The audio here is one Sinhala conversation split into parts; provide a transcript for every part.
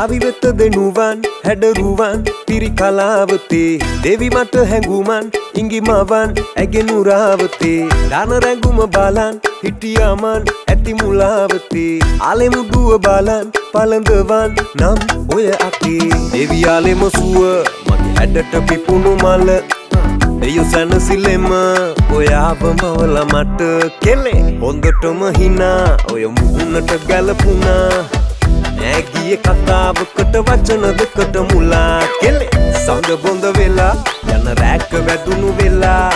යාවි වෙත දෙනුවන් හැඩරුවන් පිරි කලාවතේ දෙවි මට හැඟුමන් ඉඟිමවන් ඇගෙනුරාවතේ ධන රැඟුම බලන් හිටියාමන් ඇති මුලාවතේ ආලෙමුදුව බලන් පළඳවන් නම් ඔය අතේ දෙවි ආලෙම සුව මගේ හැඩට පිපුණු මල එයෝ සැනසිලෙම ඔයාවමවල මට කෙලේ හොඳටම හිනා ඔය මුහුණට ගැලපුණා නෑගිය කතාවකට වචන දෙකට මුලා කෙලේ සඳ බොඳ වෙලා යන රැක්ක වැදුණු වෙලා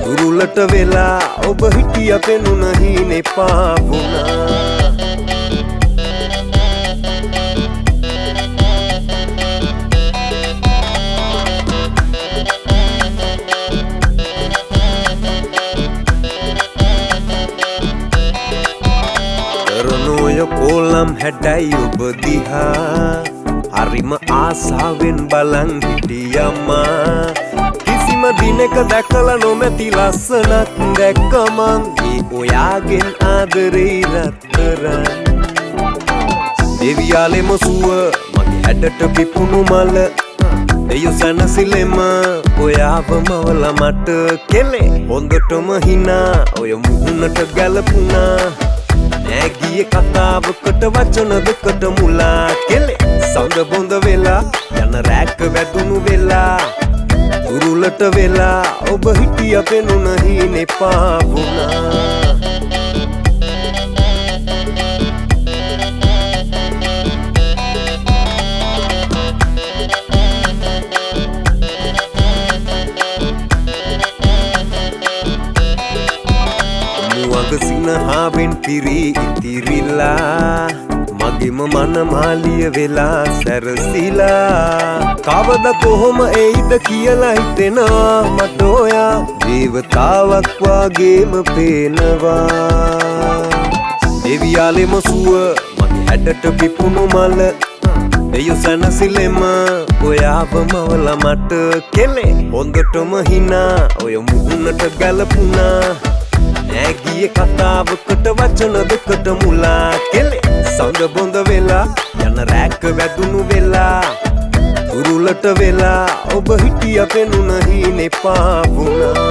උරුලට වෙලා ඔබ හිටිය පෙනුන හීනේ පාවුණා කොලම් හැඩයි ඔබ දිහා හරිම ආසාවෙන් බලන් හිටියම්මා කිසිම දිනක දැකලා නොමැති ලස්සනක් දැක්කමන් මේ ඔයාගෙන් ආදරේ රත්තරන් දෙවියාලෙම සුව මගේ හැඩට පිපුණු මල එයෝ සැනසිලෙම ඔයාවමවල මට කෙලේ හොඳටම හිනා ඔය මුහුණට ගැලපුණා නෑගිය කතාවකට වචන දෙකට මුලා කෙලේ සඳ බොඳ වෙලා යන රැක්ක වැදුණු වෙලා උරුලට වෙලා ඔබ හිටිය පෙනුන හීනේ පාවුණා සිනහාවෙන් පිරී ඉතිරිලා මගෙම මනමාලිය වෙලා සැරසිලා කවද කොහොම එයිද කියලා හිතෙනවා මට ඔයා දේවතාවක් වගේම පේනවා දෙවියාලෙම සුව මගේ හැඩට පිපුණු මල එයෝ සැනසිලෙම ඔයාවමවල මට කෙලේ හොඳටම හිනා ඔය මුහුණට ගැලපුණා නෑගිය කතාවකට වචන දෙකට මුලා කෙලේ සඳ බොඳ වෙලා යන රැක්ක වැදුණු වෙලා උරුලට වෙලා ඔබ හිටිය පෙනුන හීනේ පාවුණා